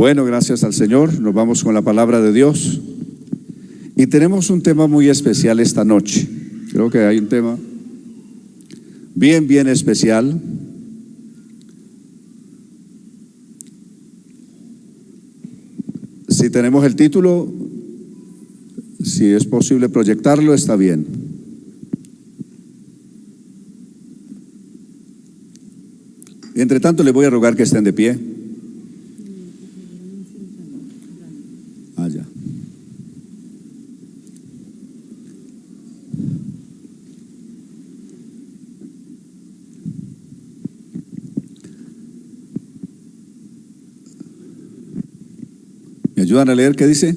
Bueno, gracias al Señor, nos vamos con la palabra de Dios y tenemos un tema muy especial esta noche. Creo que hay un tema bien especial. Si tenemos el título, si es posible proyectarlo, está bien. Entre tanto, les voy a rogar que estén de pie. Ya. ¿Me ayudan a leer qué dice?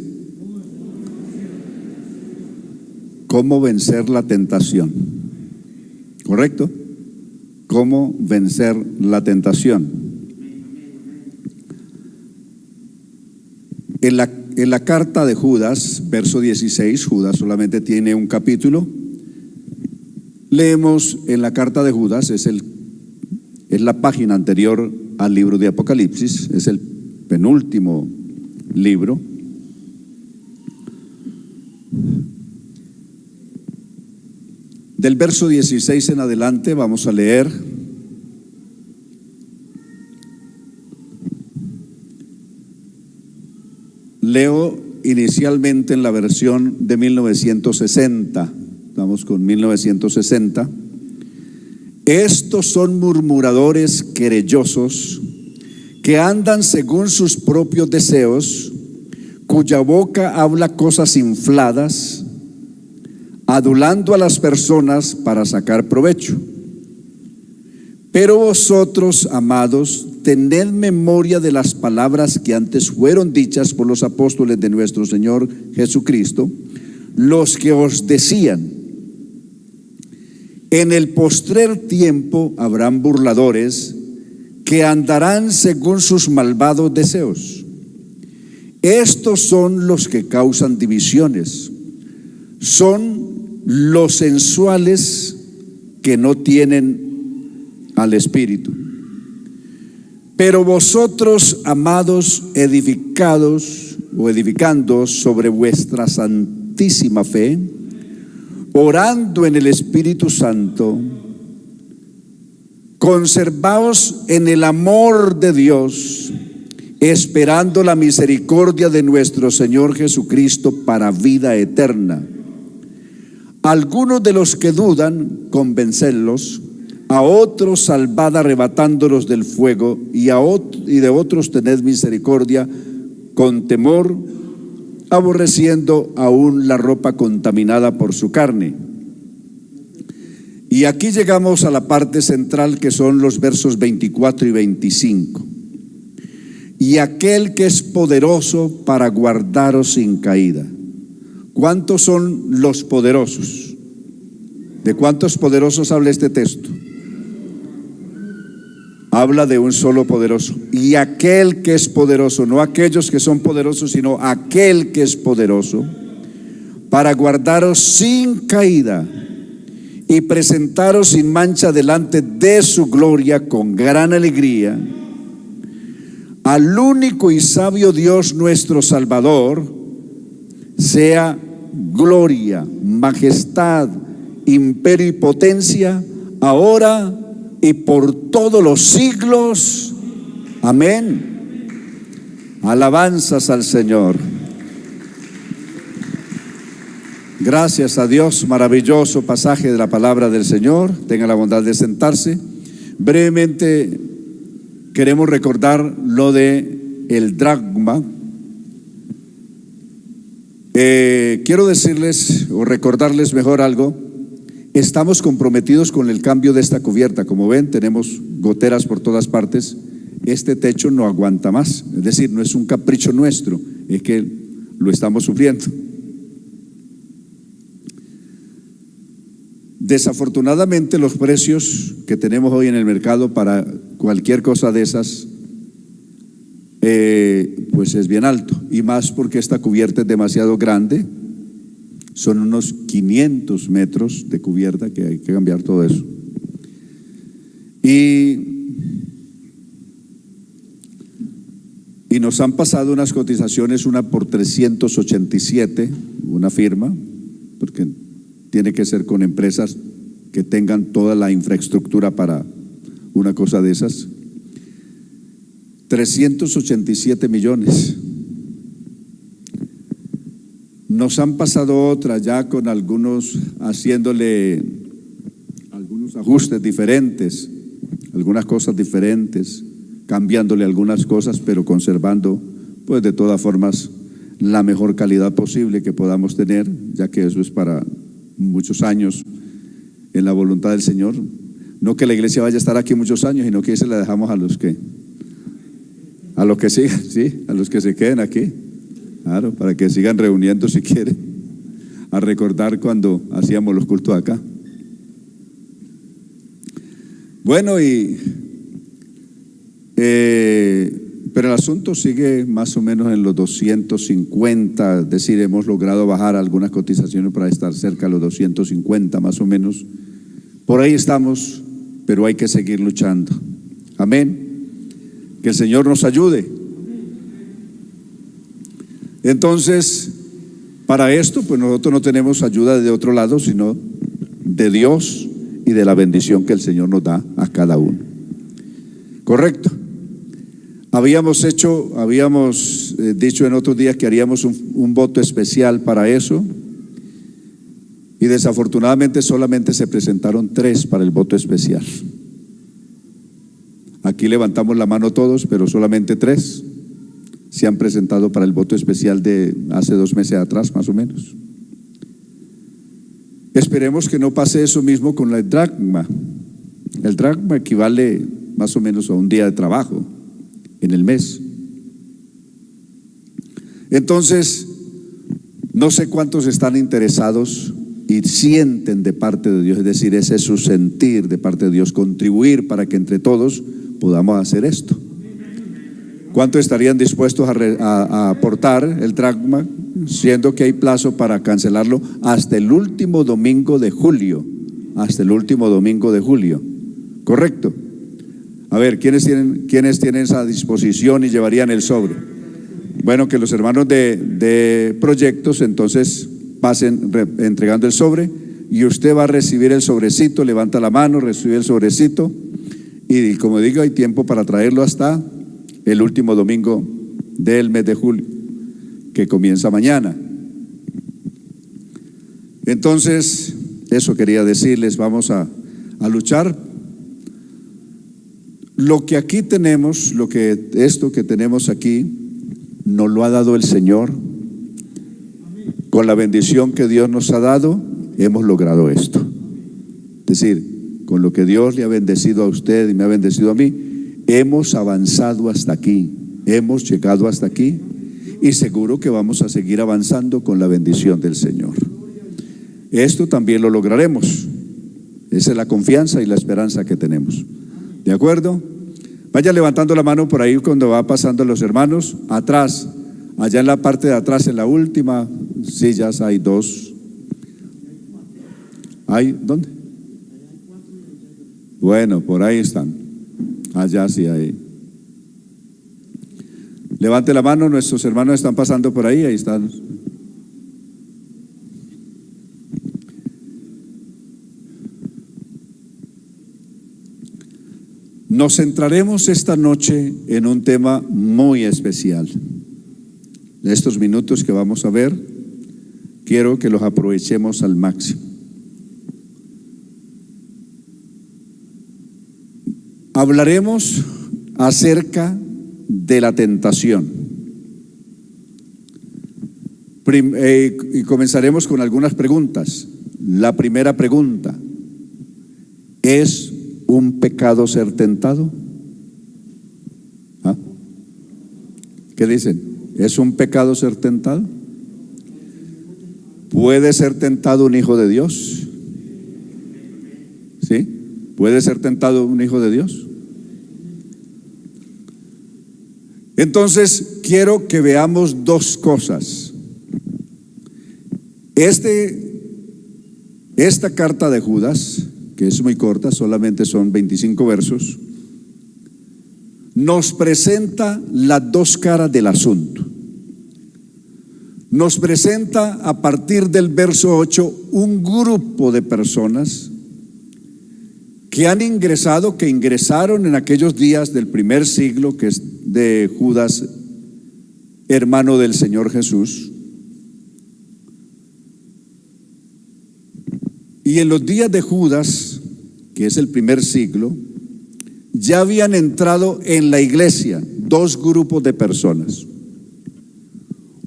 ¿Cómo vencer la tentación? ¿Correcto? ¿Cómo vencer la tentación? En la carta de Judas, verso 16, Judas solamente tiene un capítulo. Leemos en la carta de Judas, es la página anterior al libro de Apocalipsis, es el penúltimo libro. Del verso 16 en adelante vamos a leer. Leo inicialmente en la versión de 1960. Estamos con 1960. Estos son murmuradores querellosos que andan según sus propios deseos, cuya boca habla cosas infladas, adulando a las personas para sacar provecho. Pero vosotros, amados, tened memoria de las palabras que antes fueron dichas por los apóstoles de nuestro Señor Jesucristo, los que os decían: en el postrer tiempo habrán burladores que andarán según sus malvados deseos. Estos son los que causan divisiones, son los sensuales que no tienen al Espíritu. Pero vosotros, amados, edificando sobre vuestra santísima fe, orando en el Espíritu Santo, conservaos en el amor de Dios, esperando la misericordia de nuestro Señor Jesucristo para vida eterna. Algunos de los que dudan, convencerlos; a otros salvad arrebatándolos del fuego, y de otros tened misericordia con temor, aborreciendo aún la ropa contaminada por su carne. Y aquí llegamos a la parte central, que son los versos 24 y 25. Y aquel que es poderoso para guardaros sin caída. ¿Cuántos son los poderosos? ¿De cuántos poderosos habla este texto? Habla de un solo poderoso. Y aquel que es poderoso, no aquellos que son poderosos, sino aquel que es poderoso, para guardaros sin caída y presentaros sin mancha delante de su gloria con gran alegría. Al único y sabio Dios nuestro Salvador sea gloria, majestad, imperio y potencia, ahora y por todos los siglos. Amén. Alabanzas al Señor. Gracias a Dios, maravilloso pasaje de la palabra del Señor. Tenga la bondad de sentarse. Brevemente queremos recordar lo de el dragma. Quiero decirles o recordarles mejor algo. Estamos comprometidos con el cambio de esta cubierta. Como ven, tenemos goteras por todas partes. Este techo no aguanta más. Es decir, no es un capricho nuestro, es que lo estamos sufriendo. Desafortunadamente, los precios que tenemos hoy en el mercado para cualquier cosa de esas, pues es bien alto. Y más porque esta cubierta es demasiado grande. Son unos 500 metros de cubierta que hay que cambiar todo eso. Y y nos han pasado unas cotizaciones, una por 387, una firma, porque tiene que ser con empresas que tengan toda la infraestructura para una cosa de esas. 387 millones. Nos han pasado otra ya con algunos, haciéndole algunos ajustes diferentes, algunas cosas diferentes, cambiándole algunas cosas, pero conservando, pues de todas formas, la mejor calidad posible que podamos tener, ya que eso es para muchos años en la voluntad del Señor. No que la iglesia vaya a estar aquí muchos años, sino que se la dejamos a los que sigan, sí, a los que se queden aquí. Claro, para que sigan reuniendo si quieren, a recordar cuando hacíamos los cultos acá. Bueno, pero el asunto sigue más o menos en los 250, es decir, hemos logrado bajar algunas cotizaciones para estar cerca de los 250 más o menos. Por ahí estamos, pero hay que seguir luchando. Amén. Que el Señor nos ayude. Entonces, para esto, pues nosotros no tenemos ayuda de otro lado, sino de Dios y de la bendición que el Señor nos da a cada uno. ¿Correcto? Habíamos dicho en otros días que haríamos un voto especial para eso, y desafortunadamente solamente se presentaron 3 para el voto especial. Aquí levantamos la mano todos, pero solamente 3 se han presentado para el voto especial de hace 2 meses atrás, más o menos. Esperemos que no pase eso mismo con la dracma. El dracma equivale más o menos a un día de trabajo en el mes. Entonces, no sé cuántos están interesados y sienten de parte de Dios, es decir, ese es su sentir de parte de Dios, contribuir para que entre todos podamos hacer esto. ¿Cuántos estarían dispuestos a aportar el dracma, siendo que hay plazo para cancelarlo hasta el último domingo de julio? Hasta el último domingo de julio, ¿correcto? A ver, ¿quiénes tienen esa disposición y llevarían el sobre? Bueno, que los hermanos de proyectos entonces pasen entregando el sobre, y usted va a recibir el sobrecito, levanta la mano, recibe el sobrecito, y como digo, hay tiempo para traerlo hasta el último domingo del mes de julio, que comienza mañana. Entonces, eso quería decirles, vamos a luchar. Lo que aquí tenemos, esto que tenemos aquí, nos lo ha dado el Señor. Con la bendición que Dios nos ha dado, hemos logrado esto. Es decir, con lo que Dios le ha bendecido a usted y me ha bendecido a mí, hemos avanzado hasta aquí, hemos llegado hasta aquí, y seguro que vamos a seguir avanzando con la bendición del Señor. Esto también lo lograremos. Esa es la confianza y la esperanza que tenemos. ¿De acuerdo? Vaya levantando la mano por ahí cuando va pasando los hermanos. Atrás, allá en la parte de atrás, en la última sillas hay 2. ¿Hay? ¿Dónde? Bueno, por ahí están. Allá sí hay. Levante la mano, nuestros hermanos están pasando por ahí están. Nos centraremos esta noche en un tema muy especial. De estos minutos que vamos a ver, quiero que los aprovechemos al máximo. Hablaremos acerca de la tentación. Y comenzaremos con algunas preguntas. La primera pregunta: ¿es un pecado ser tentado? ¿Ah? ¿Qué dicen? ¿Es un pecado ser tentado? ¿Puede ser tentado un hijo de Dios? ¿Sí? ¿Puede ser tentado un hijo de Dios? Entonces, quiero que veamos 2 cosas. Esta carta de Judas, que es muy corta, solamente son 25 versos, nos presenta las dos caras del asunto. Nos presenta a partir del verso 8 un grupo de personas que ingresaron en aquellos días del primer siglo, que es de Judas, hermano del Señor Jesús. Y en los días de Judas, que es el primer siglo, ya habían entrado en la iglesia dos grupos de personas.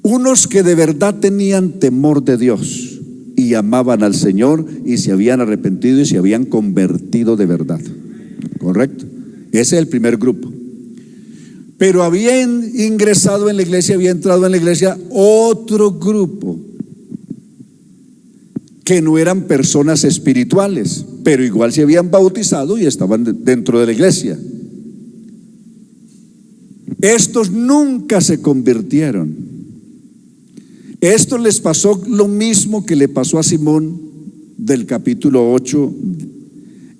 Unos que de verdad tenían temor de Dios y amaban al Señor y se habían arrepentido y se habían convertido de verdad. ¿Correcto? Ese es el primer grupo. Pero habían ingresado en la iglesia, había entrado en la iglesia otro grupo que no eran personas espirituales, pero igual se habían bautizado y estaban dentro de la iglesia. Estos nunca se convirtieron. Esto les pasó lo mismo que le pasó a Simón del capítulo 8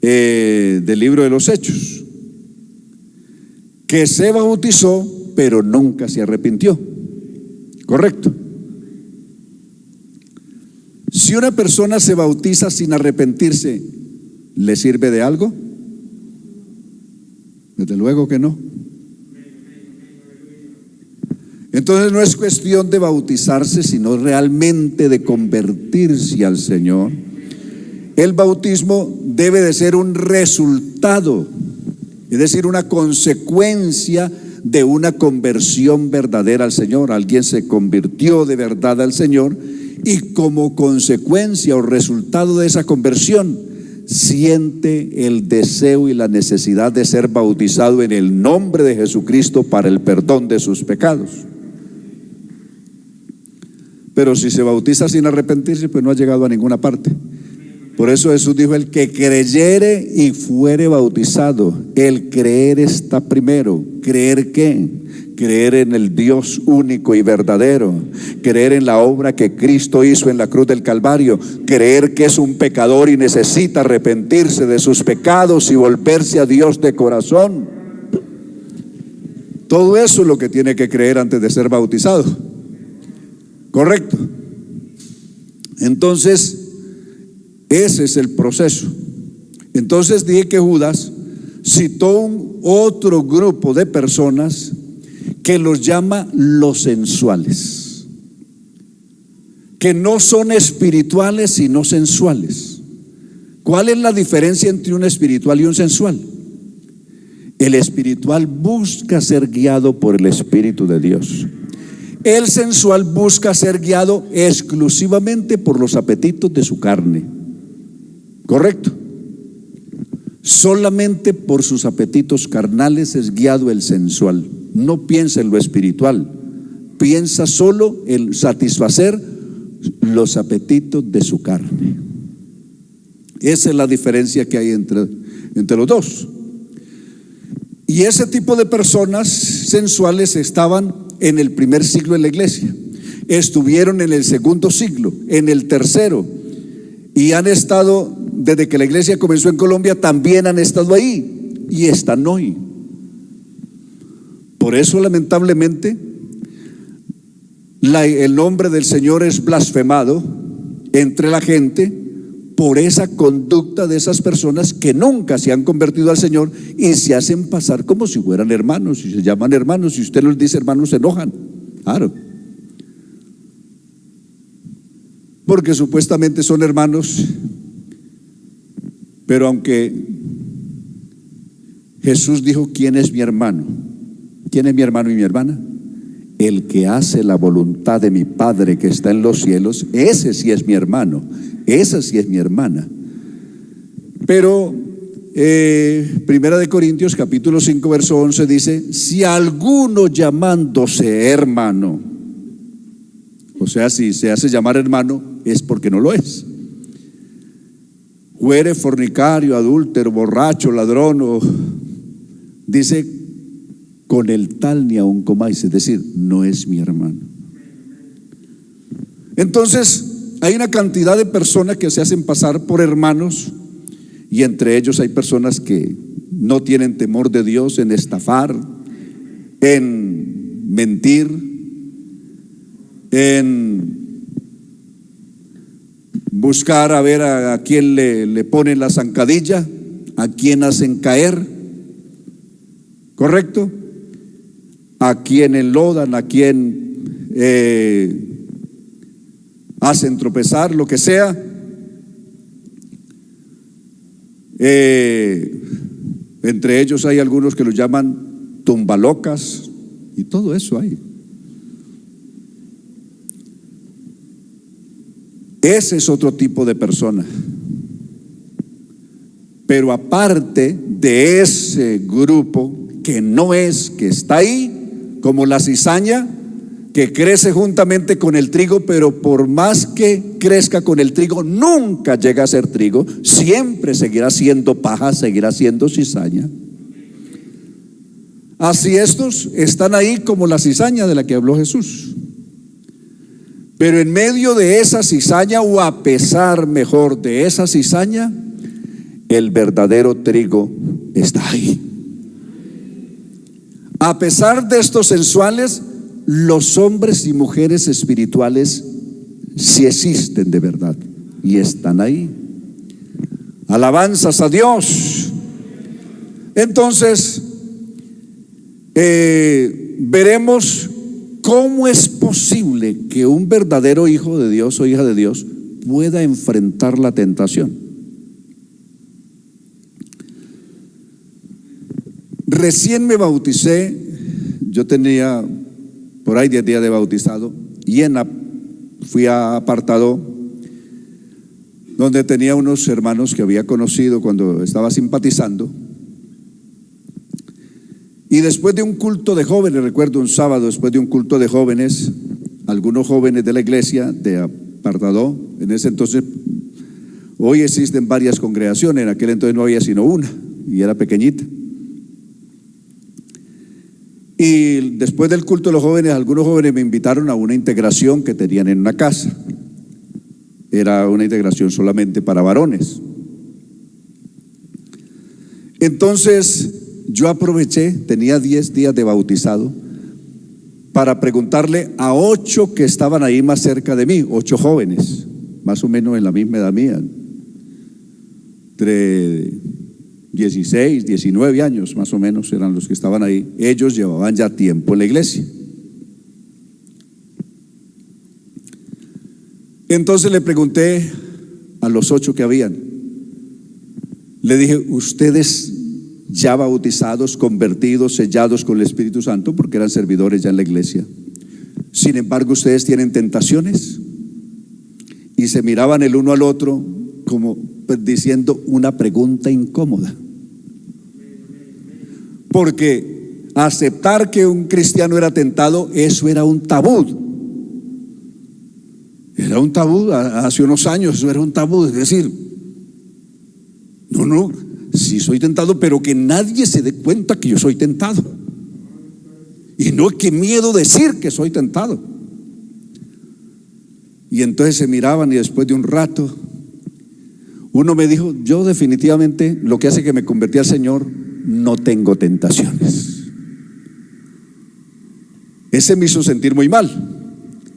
del libro de los Hechos, que se bautizó pero nunca se arrepintió. ¿Correcto? Si una persona se bautiza sin arrepentirse, ¿le sirve de algo? Desde luego que no. Entonces no es cuestión de bautizarse, sino realmente de convertirse al Señor. El bautismo debe de ser un resultado, es decir, una consecuencia de una conversión verdadera al Señor. Alguien se convirtió de verdad al Señor y como consecuencia o resultado de esa conversión siente el deseo y la necesidad de ser bautizado en el nombre de Jesucristo para el perdón de sus pecados. Pero si se bautiza sin arrepentirse, pues no ha llegado a ninguna parte. Por eso Jesús dijo: el que creyere y fuere bautizado. El creer está primero. ¿Creer qué? Creer en el Dios único y verdadero. Creer en la obra que Cristo hizo en la cruz del Calvario. Creer que es un pecador y necesita arrepentirse de sus pecados y volverse a Dios de corazón. Todo eso es lo que tiene que creer antes de ser bautizado. ¿Correcto? Entonces, ese es el proceso. Entonces dije que Judas citó otro grupo de personas que los llama los sensuales, que no son espirituales sino sensuales. ¿Cuál es la diferencia entre un espiritual y un sensual? El espiritual busca ser guiado por el Espíritu de Dios. El sensual busca ser guiado exclusivamente por los apetitos de su carne. ¿Correcto? Solamente por sus apetitos carnales es guiado el sensual. No piensa en lo espiritual, piensa solo en satisfacer los apetitos de su carne. Esa es la diferencia que hay entre los dos. Y ese tipo de personas sensuales estaban en el primer siglo de la iglesia, estuvieron en el segundo siglo, en el tercero, y han estado desde que la iglesia comenzó en Colombia, también han estado ahí y están hoy. Por eso, lamentablemente, el nombre del Señor es blasfemado entre la gente por esa conducta de esas personas que nunca se han convertido al Señor y se hacen pasar como si fueran hermanos, y se llaman hermanos. Si usted les dice hermanos, se enojan. Claro, porque supuestamente son hermanos, pero aunque Jesús dijo: ¿quién es mi hermano? ¿Quién es mi hermano y mi hermana? El que hace la voluntad de mi Padre que está en los cielos, ese sí es mi hermano, esa sí es mi hermana. Pero Primera de Corintios capítulo 5 verso 11 dice: si alguno llamándose hermano, o sea, si se hace llamar hermano, es porque no lo es, fuere fornicario, adúltero, borracho, ladrón, dice: con el tal ni aun comáis, es decir, no es mi hermano. Entonces hay una cantidad de personas que se hacen pasar por hermanos, y entre ellos hay personas que no tienen temor de Dios en estafar, en mentir, en buscar a ver a quién le ponen la zancadilla, a quién hacen caer, ¿correcto? A quién enlodan, a quién hacen tropezar, lo que sea. Entre ellos hay algunos que los llaman tumbalocas y todo eso hay. Ese es otro tipo de persona. Pero aparte de ese grupo que no es, que está ahí, como la cizaña, que crece juntamente con el trigo, pero por más que crezca con el trigo, nunca llega a ser trigo, siempre seguirá siendo paja, seguirá siendo cizaña. Así estos están ahí como la cizaña de la que habló Jesús. Pero en medio de esa cizaña, o a pesar mejor de esa cizaña, el verdadero trigo está ahí. A pesar de estos sensuales, los hombres y mujeres espirituales sí existen de verdad y están ahí. Alabanzas a Dios. Entonces, veremos cómo es posible que un verdadero hijo de Dios o hija de Dios pueda enfrentar la tentación. Recién me bauticé, yo tenía por ahí 10 días de bautizado, y fui a Apartado, donde tenía unos hermanos que había conocido cuando estaba simpatizando. Y después de un culto de jóvenes, recuerdo un sábado después de un culto de jóvenes, algunos jóvenes de la iglesia de Apartado, en ese entonces, hoy existen varias congregaciones, en aquel entonces no había sino una, y era pequeñita. Y después del culto de los jóvenes, algunos jóvenes me invitaron a una integración que tenían en una casa. Era una integración solamente para varones. Entonces yo aproveché, tenía 10 días de bautizado, para preguntarle a 8 que estaban ahí más cerca de mí, 8 jóvenes, más o menos en la misma edad mía, entre 16, 19 años más o menos eran los que estaban ahí. Ellos llevaban ya tiempo en la iglesia. Entonces le pregunté a los 8 que habían, le dije: ¿ustedes ya bautizados, convertidos, sellados con el Espíritu Santo? Porque eran servidores ya en la iglesia. Sin embargo, ¿ustedes tienen tentaciones? Y se miraban el uno al otro como diciendo una pregunta incómoda. Porque aceptar que un cristiano era tentado, eso era un tabú. Era un tabú, hace unos años eso era un tabú. Es decir, no, sí soy tentado, pero que nadie se dé cuenta que yo soy tentado. Y no, qué miedo decir que soy tentado. Y entonces se miraban, y después de un rato uno me dijo: yo definitivamente, lo que hace que me convertí al Señor, no tengo tentaciones. Ese me hizo sentir muy mal,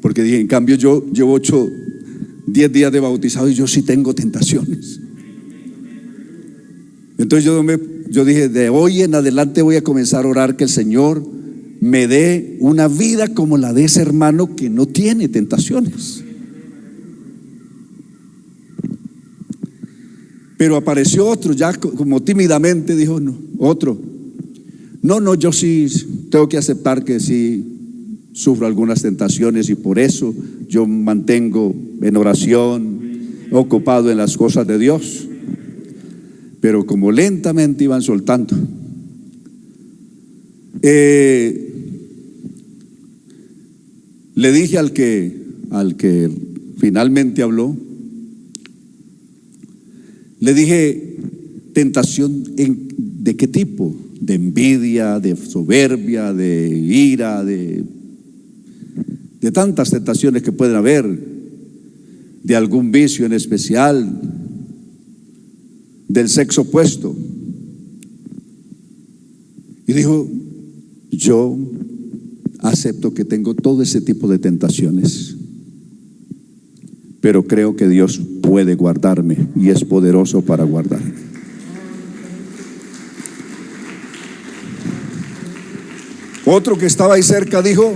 porque dije: en cambio yo llevo 10 días de bautizado y yo sí tengo tentaciones. Entonces yo dije: de hoy en adelante voy a comenzar a orar que el Señor me dé una vida como la de ese hermano que no tiene tentaciones. Pero apareció otro, ya como tímidamente dijo: no, yo sí tengo que aceptar que sí sufro algunas tentaciones, y por eso yo mantengo en oración, ocupado en las cosas de Dios. Pero como lentamente iban soltando, le dije al que finalmente habló, le dije: ¿tentación de qué tipo? ¿De envidia, de soberbia, de ira, de tantas tentaciones que pueden haber? ¿De algún vicio en especial? ¿Del sexo opuesto? Y dijo: yo acepto que tengo todo ese tipo de tentaciones, pero creo que Dios puede guardarme y es poderoso para guardarme. Otro que estaba ahí cerca dijo: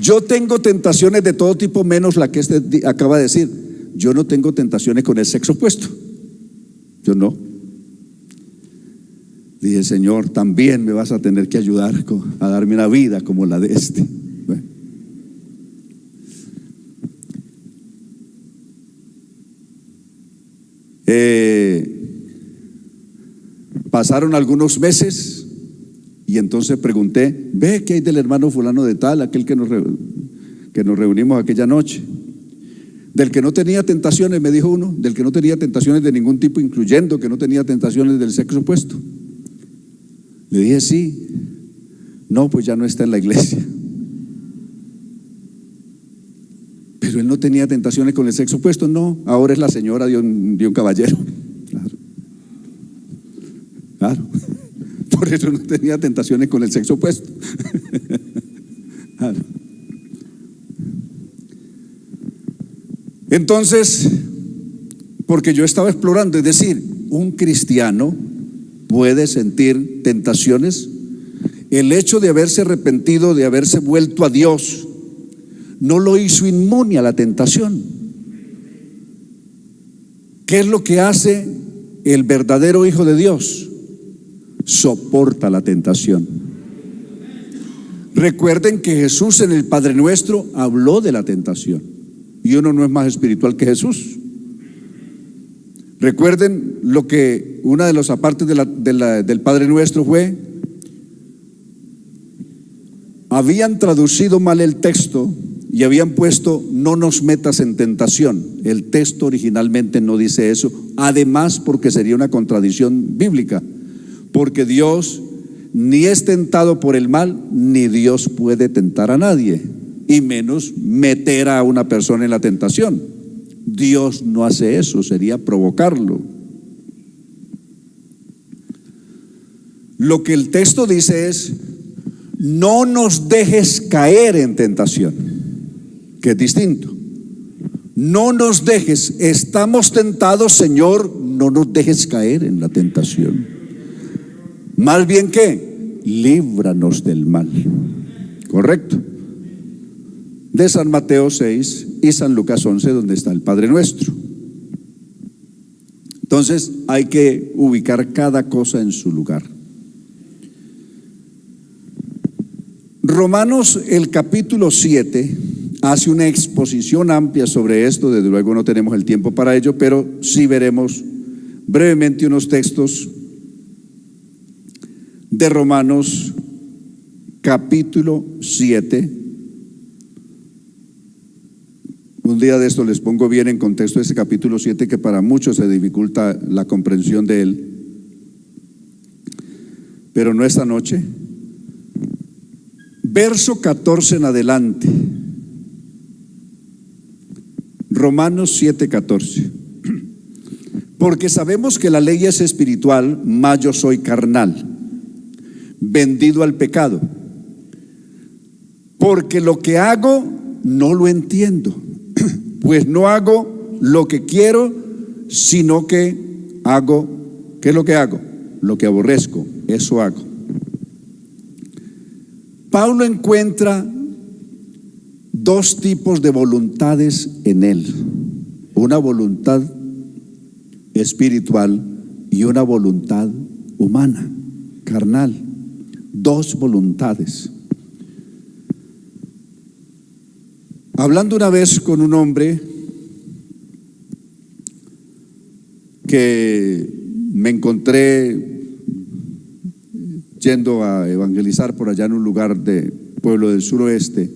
yo tengo tentaciones de todo tipo, menos la que este acaba de decir. Yo no tengo tentaciones con el sexo opuesto. Yo no. Dije: Señor, también me vas a tener que ayudar a darme una vida como la de este. Bueno. Pasaron algunos meses y entonces pregunté: ve, ¿qué hay del hermano fulano de tal, aquel que nos reunimos aquella noche? Del que no tenía tentaciones, me dijo uno, del que no tenía tentaciones de ningún tipo, incluyendo que no tenía tentaciones del sexo opuesto. Le dije: sí. No, pues ya no está en la iglesia. Pero él no tenía tentaciones con el sexo opuesto. No, ahora es la señora de un caballero. Claro. Por eso no tenía tentaciones con el sexo opuesto. Claro. Entonces, porque yo estaba explorando, es decir, un cristiano puede sentir tentaciones. El hecho de haberse arrepentido, de haberse vuelto a Dios, no lo hizo inmune a la tentación. ¿Qué es lo que hace el verdadero hijo de Dios? Soporta la tentación. Recuerden que Jesús en el Padre Nuestro habló de la tentación, y uno no es más espiritual que Jesús. Recuerden lo que una de las partes del Padre Nuestro fue: habían traducido mal el texto y habían puesto: no nos metas en tentación. El texto originalmente no dice eso, además porque sería una contradicción bíblica, porque Dios ni es tentado por el mal, ni Dios puede tentar a nadie, y menos meter a una persona en la tentación. Dios no hace eso, sería provocarlo. Lo que el texto dice es: no nos dejes caer en tentación, que es distinto. No nos dejes, estamos tentados, Señor, no nos dejes caer en la tentación. Más bien que, líbranos del mal. ¿Correcto? De San Mateo 6 y San Lucas 11, donde está el Padre Nuestro. Entonces hay que ubicar cada cosa en su lugar. Romanos, el capítulo 7, hace una exposición amplia sobre esto. Desde luego no tenemos el tiempo para ello, pero sí veremos brevemente unos textos de Romanos capítulo 7. Un día de esto les pongo bien en contexto ese capítulo 7, que para muchos se dificulta la comprensión de él, pero no esta noche. Verso 14 en adelante, Romanos 7:14. Porque sabemos que la ley es espiritual, mas yo soy carnal, vendido al pecado. Porque lo que hago no lo entiendo, pues no hago lo que quiero, sino que hago, ¿qué es lo que hago? Lo que aborrezco, eso hago. Pablo encuentra dos tipos de voluntades en él: una voluntad espiritual y una voluntad humana, carnal. Dos voluntades. Hablando una vez con un hombre que me encontré yendo a evangelizar por allá en un lugar de pueblo del suroeste,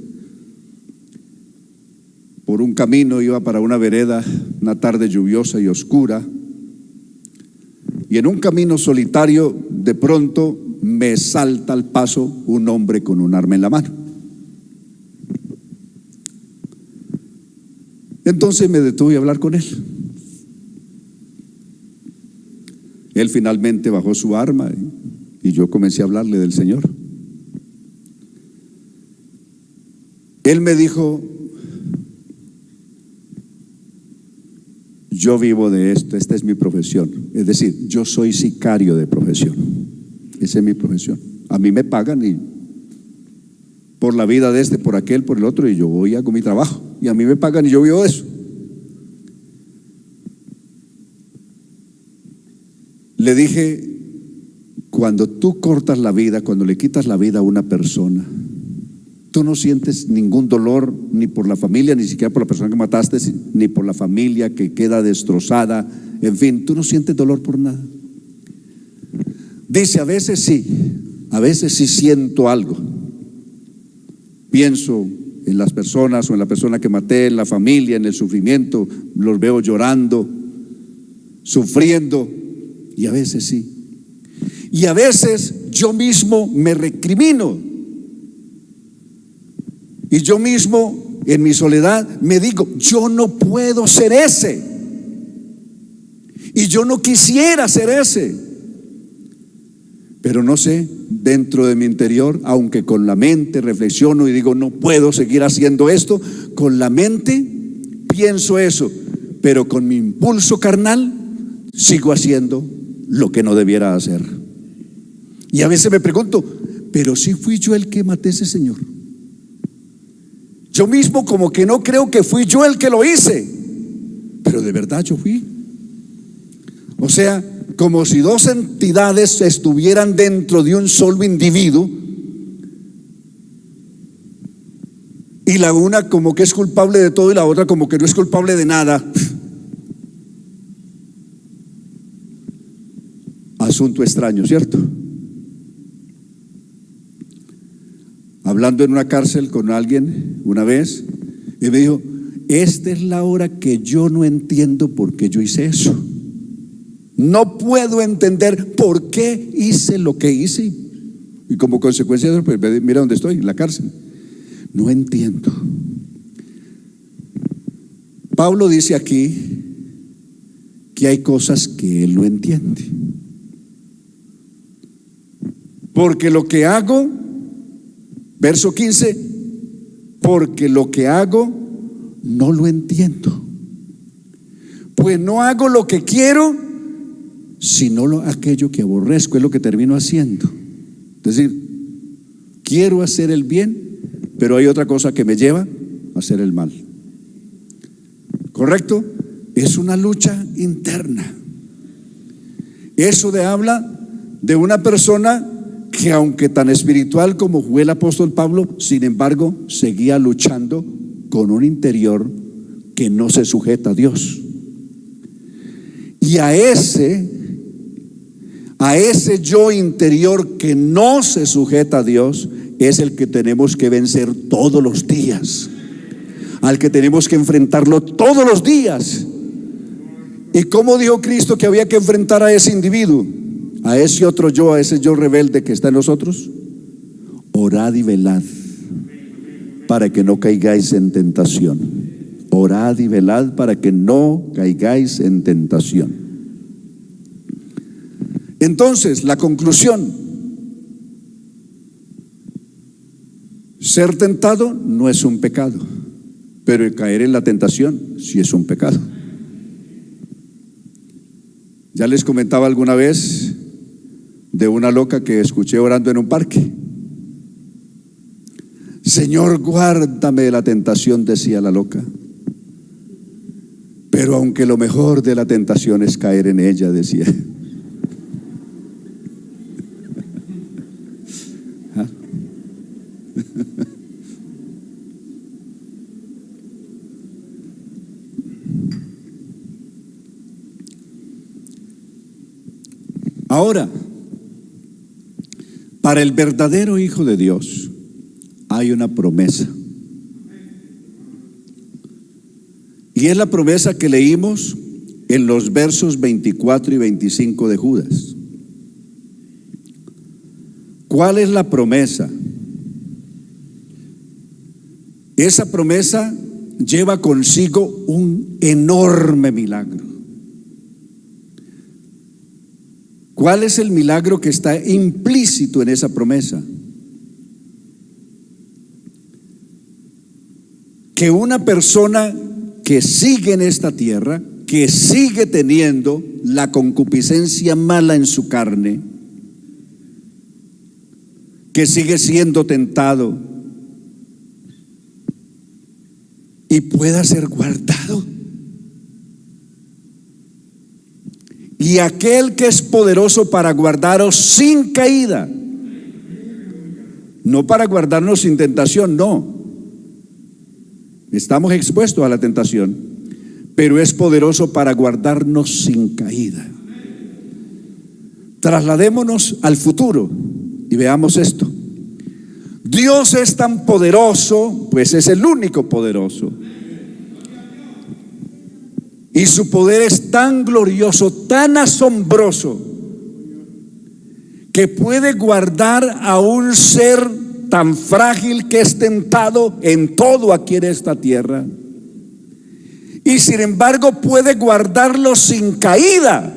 por un camino iba para una vereda, una tarde lluviosa y oscura, y en un camino solitario de pronto me salta al paso un hombre con un arma en la mano. Entonces me detuve a hablar con él. Él finalmente bajó su arma y yo comencé a hablarle del Señor. Él me dijo: yo vivo de esto, esta es mi profesión. Es decir, yo soy sicario de profesión. Esa es mi profesión. A mí me pagan y por la vida de este, por aquel, por el otro, y yo voy y hago mi trabajo. Y a mí me pagan y yo vivo de eso. Le dije: cuando tú cortas la vida, cuando le quitas la vida a una persona, tú no sientes ningún dolor ni por la familia, ni siquiera por la persona que mataste, ni por la familia que queda destrozada. En fin, tú no sientes dolor por nada. Dice: a veces sí siento algo. Pienso en las personas o en la persona que maté, en la familia, en el sufrimiento. Los veo llorando, sufriendo, y a veces sí. Y a veces yo mismo me recrimino. Y yo mismo, en mi soledad, me digo: yo no puedo ser ese. Y yo no quisiera ser ese. Pero no sé, dentro de mi interior, aunque con la mente reflexiono y digo: no puedo seguir haciendo esto, con la mente pienso eso, pero con mi impulso carnal sigo haciendo lo que no debiera hacer. Y a veces me pregunto: pero si fui yo el que maté a ese señor. Yo mismo como que no creo que fui yo el que lo hice, pero de verdad yo fui. O sea, como si dos entidades estuvieran dentro de un solo individuo, y la una como que es culpable de todo y la otra como que no es culpable de nada. Asunto extraño, ¿cierto? Hablando en una cárcel con alguien una vez, y me dijo: esta es la hora que yo no entiendo por qué yo hice eso. No puedo entender por qué hice lo que hice, y como consecuencia de eso, pues mira dónde estoy, en la cárcel. No entiendo. Pablo dice aquí que hay cosas que él no entiende. Porque lo que hago, verso 15, porque lo que hago no lo entiendo. Pues no hago lo que quiero, sino aquello que aborrezco. Es lo que termino haciendo. Es decir, quiero hacer el bien, pero hay otra cosa que me lleva a hacer el mal. ¿Correcto? Es una lucha interna. Eso habla de una persona que, aunque tan espiritual como fue el apóstol Pablo, sin embargo seguía luchando con un interior que no se sujeta a Dios. Y a ese yo interior que no se sujeta a Dios es el que tenemos que vencer todos los días, al que tenemos que enfrentarlo todos los días. ¿Y cómo dijo Cristo que había que enfrentar a ese individuo? A ese otro yo, a ese yo rebelde que está en nosotros. Orad y velad para que no caigáis en tentación. Orad y velad para que no caigáis en tentación. Entonces, la conclusión: ser tentado no es un pecado, pero el caer en la tentación sí es un pecado. Ya les comentaba alguna vez de una loca que escuché orando en un parque. Señor, guárdame de la tentación, decía la loca. Pero aunque lo mejor de la tentación es caer en ella, decía. ¿Ah? Ahora, para el verdadero Hijo de Dios hay una promesa. Y es la promesa que leímos en los versos 24 y 25 de Judas. ¿Cuál es la promesa? Esa promesa lleva consigo un enorme milagro. ¿Cuál es el milagro que está implícito en esa promesa? que una persona que sigue en esta tierra, que sigue teniendo la concupiscencia mala en su carne, que sigue siendo tentado y pueda ser guardado. Y aquel que es poderoso para guardaros sin caída, no para guardarnos sin tentación, no. Estamos expuestos a la tentación, pero es poderoso para guardarnos sin caída. Trasladémonos al futuro y veamos esto. Dios es tan poderoso, pues es el único poderoso. Y su poder es tan glorioso, tan asombroso, que puede guardar a un ser tan frágil que es tentado en todo aquí en esta tierra. Y sin embargo puede guardarlo sin caída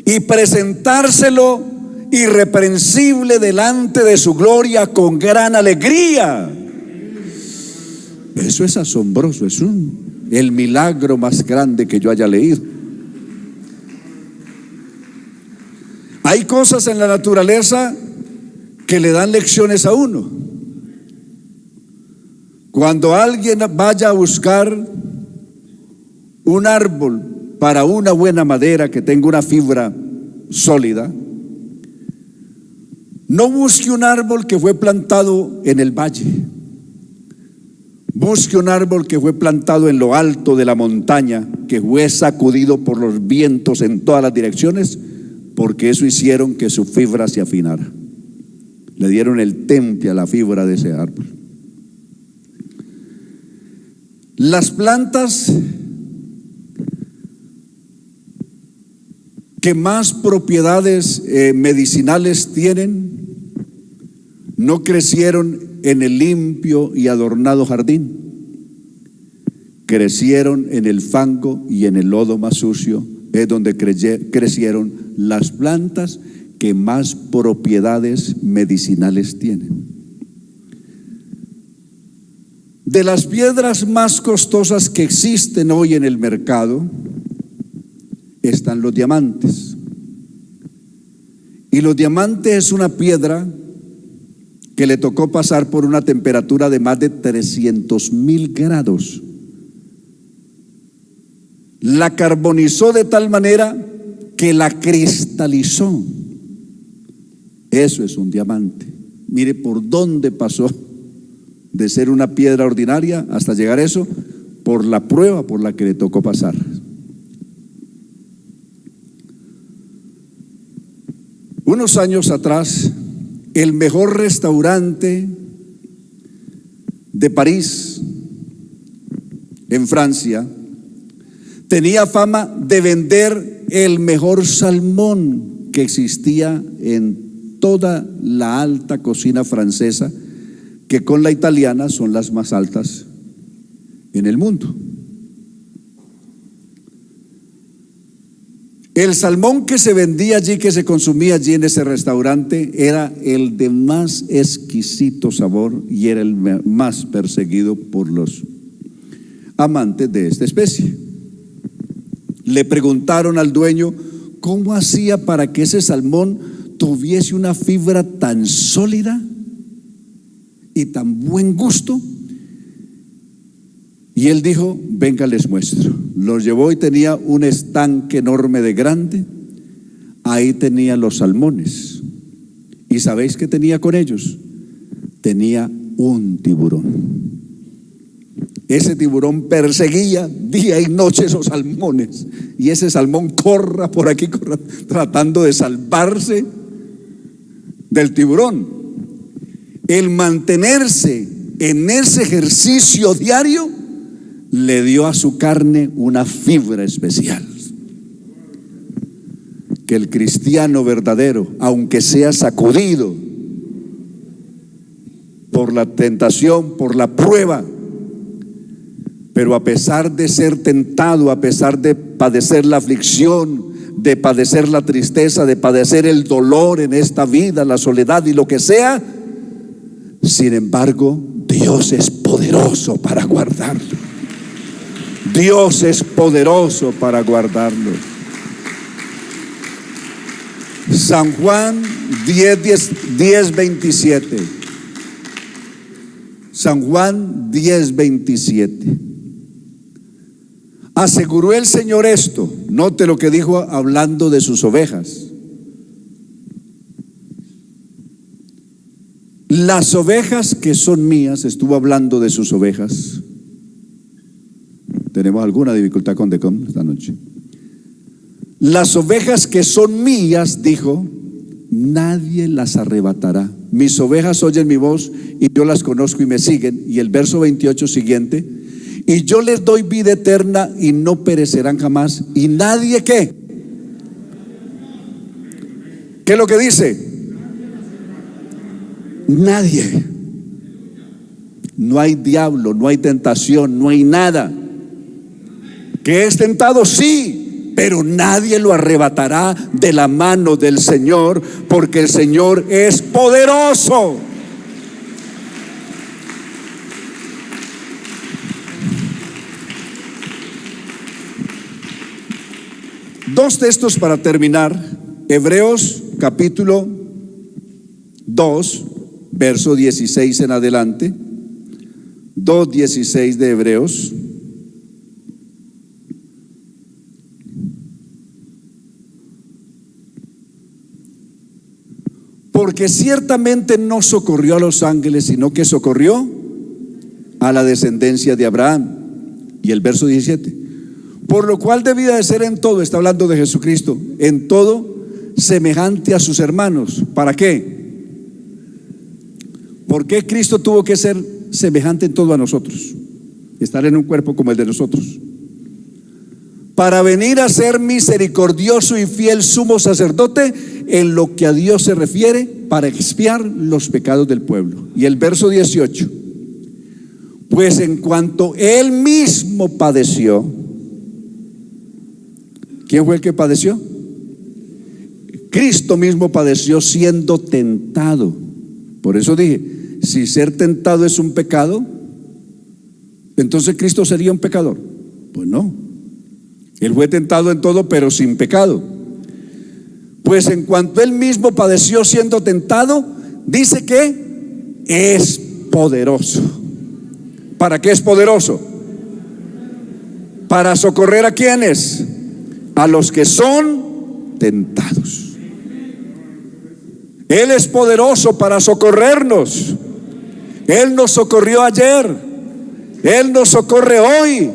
y presentárselo irreprensible delante de su gloria con gran alegría. Eso es asombroso, es el milagro más grande que yo haya leído. Hay cosas en la naturaleza que le dan lecciones a uno. Cuando alguien vaya a buscar un árbol para una buena madera que tenga una fibra sólida, no busque un árbol que fue plantado en el valle. Busque un árbol que fue plantado en lo alto de la montaña, que fue sacudido por los vientos en todas las direcciones, porque eso hicieron que su fibra se afinara. Le dieron el temple a la fibra de ese árbol. Las plantas que más propiedades medicinales tienen no crecieron en el limpio y adornado jardín, crecieron en el fango y en el lodo más sucio. Es donde crecieron las plantas que más propiedades medicinales tienen. De las piedras más costosas que existen hoy en el mercado están los diamantes. Y los diamantes es una piedra que le tocó pasar por una temperatura de más de 300.000 grados. La carbonizó de tal manera que la cristalizó. Eso es un diamante. Mire por dónde pasó de ser una piedra ordinaria hasta llegar a eso, por la prueba por la que le tocó pasar. Unos años atrás, el mejor restaurante de París, en Francia, tenía fama de vender el mejor salmón que existía en toda la alta cocina francesa, que con la italiana son las más altas en el mundo. El salmón que se vendía allí, que se consumía allí en ese restaurante, era el de más exquisito sabor y era el más perseguido por los amantes de esta especie. Le preguntaron al dueño cómo hacía para que ese salmón tuviese una fibra tan sólida y tan buen gusto. Y él dijo: venga, les muestro. Los llevó y tenía un estanque enorme de grande. Ahí tenía los salmones. ¿Y sabéis qué tenía con ellos? Tenía un tiburón. Ese tiburón perseguía día y noche esos salmones, y ese salmón corra por aquí, tratando de salvarse del tiburón. El mantenerse en ese ejercicio diario le dio a su carne una fibra especial, que el cristiano verdadero, aunque sea sacudido por la tentación, por la prueba, pero a pesar de ser tentado, a pesar de padecer la aflicción, de padecer la tristeza, de padecer el dolor en esta vida, la soledad y lo que sea, sin embargo, Dios es poderoso para guardarlo. Dios es poderoso para guardarlo. San Juan 10:27. San Juan 10:27. Aseguró el Señor esto. Note lo que dijo hablando de sus ovejas. Las ovejas que son mías, estuvo hablando de sus ovejas. Tenemos alguna dificultad con Decom esta noche. Las ovejas que son mías, dijo, nadie las arrebatará. Mis ovejas oyen mi voz y yo las conozco y me siguen. Y el verso 28 siguiente: y yo les doy vida eterna y no perecerán jamás. Y nadie, ¿qué? ¿Qué es lo que dice? Nadie. No hay diablo, no hay tentación, no hay nada. ¿Que es tentado? Sí, pero nadie lo arrebatará de la mano del Señor, porque el Señor es poderoso. Dos textos para terminar. Hebreos capítulo 2, verso 16 en adelante. 2:16 de Hebreos. Porque ciertamente no socorrió a los ángeles, sino que socorrió a la descendencia de Abraham. Y el verso 17: por lo cual debía de ser en todo, está hablando de Jesucristo, en todo semejante a sus hermanos. ¿Para qué? ¿Por qué Cristo tuvo que ser semejante en todo a nosotros? Estar en un cuerpo como el de nosotros. Para venir a ser misericordioso y fiel sumo sacerdote en lo que a Dios se refiere, para expiar los pecados del pueblo. Y el verso 18: pues en cuanto Él mismo padeció. ¿Quién fue el que padeció? Cristo mismo padeció siendo tentado. Por eso dije, si ser tentado es un pecado, entonces Cristo sería un pecador. Pues no. Él fue tentado en todo, pero sin pecado. Pues en cuanto Él mismo padeció siendo tentado, dice que es poderoso. ¿Para qué es poderoso? Para socorrer a quienes, a los que son tentados. Él es poderoso para socorrernos. Él nos socorrió ayer, Él nos socorre hoy,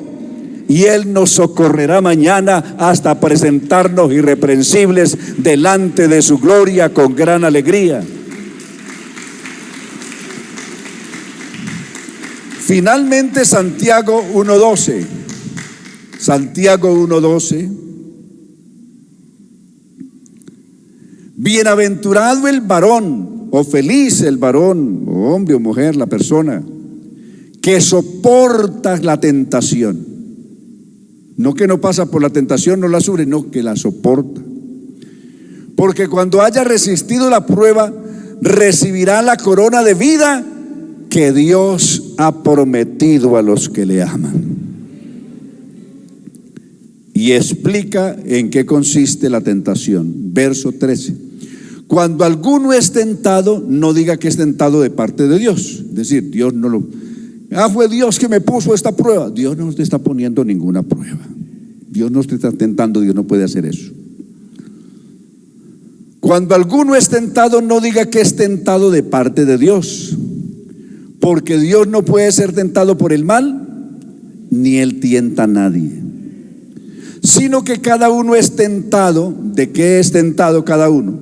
y Él nos socorrerá mañana hasta presentarnos irreprensibles delante de su gloria con gran alegría. Finalmente, Santiago 1:12. Santiago 1:12. Bienaventurado el varón, o feliz el varón, o hombre o mujer, la persona que soporta la tentación. No que no pasa por la tentación, no la sufre, no, que la soporta. Porque cuando haya resistido la prueba, recibirá la corona de vida que Dios ha prometido a los que le aman. Y explica en qué consiste la tentación. Verso 13: cuando alguno es tentado, no diga que es tentado de parte de Dios. Es decir, Dios no lo... fue Dios que me puso esta prueba. Dios no te está poniendo ninguna prueba. Dios no te está tentando, Dios no puede hacer eso. Cuando alguno es tentado, no diga que es tentado de parte de Dios, porque Dios no puede ser tentado por el mal, ni Él tienta a nadie, sino que cada uno es tentado. ¿De qué es tentado cada uno?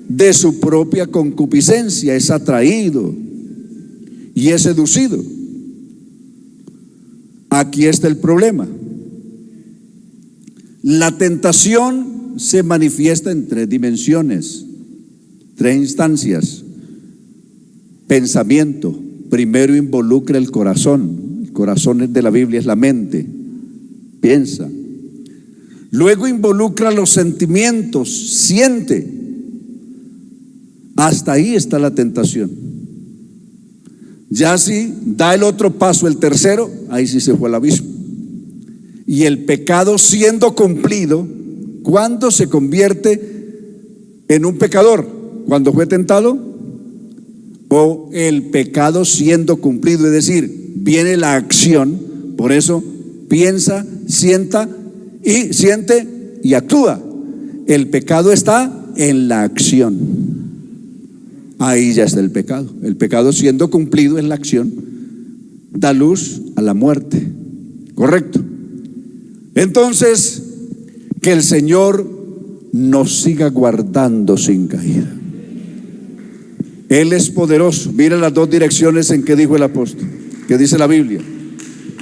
De su propia concupiscencia, es atraído y es seducido. Aquí está el problema. La tentación se manifiesta en tres dimensiones, tres instancias. Pensamiento, primero involucra el corazón. El corazón de la Biblia es la mente, piensa. Luego involucra los sentimientos, siente. Hasta ahí está la tentación. Ya si da el otro paso, el tercero, ahí sí se fue al abismo. Y el pecado siendo cumplido, ¿cuándo se convierte en un pecador? ¿Cuando fue tentado? ¿O el pecado siendo cumplido? Es decir, viene la acción, por eso piensa, siente y actúa. El pecado está en la acción. Ahí ya está el pecado. El pecado siendo cumplido en la acción da luz a la muerte. ¿Correcto? Entonces, que el Señor nos siga guardando sin caída. Él es poderoso. Mira las dos direcciones en que dijo el apóstol, que dice la Biblia.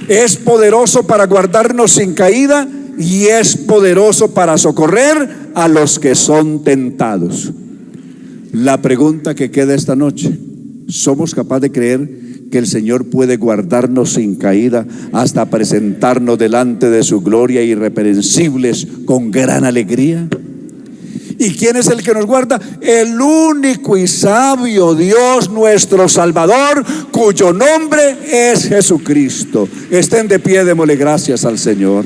Es poderoso para guardarnos sin caída y es poderoso para socorrer a los que son tentados. La pregunta que queda esta noche: ¿somos capaces de creer que el Señor puede guardarnos sin caída hasta presentarnos delante de su gloria irreprensibles con gran alegría? ¿Y quién es el que nos guarda? El único y sabio Dios, nuestro Salvador, cuyo nombre es Jesucristo. Estén de pie, démosle gracias al Señor.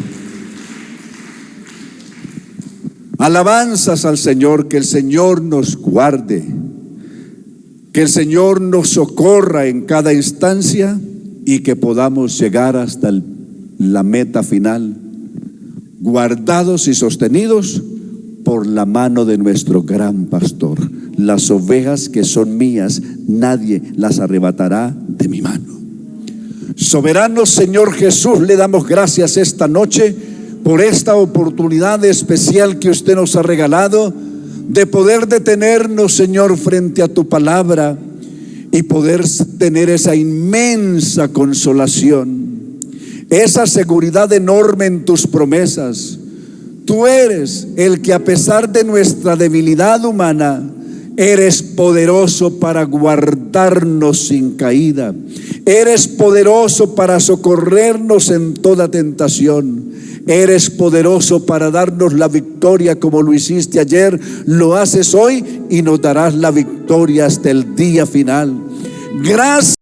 Alabanzas al Señor. Que el Señor nos guarde, que el Señor nos socorra en cada instancia y que podamos llegar hasta la meta final, guardados y sostenidos por la mano de nuestro gran pastor. Las ovejas que son mías, nadie las arrebatará de mi mano. Soberano Señor Jesús, le damos gracias esta noche por esta oportunidad especial que usted nos ha regalado de poder detenernos, Señor, frente a tu palabra y poder tener esa inmensa consolación, esa seguridad enorme en tus promesas. Tú eres el que, a pesar de nuestra debilidad humana, eres poderoso para guardarnos sin caída. Eres poderoso para socorrernos en toda tentación. Eres poderoso para darnos la victoria como lo hiciste ayer, lo haces hoy y nos darás la victoria hasta el día final. Gracias.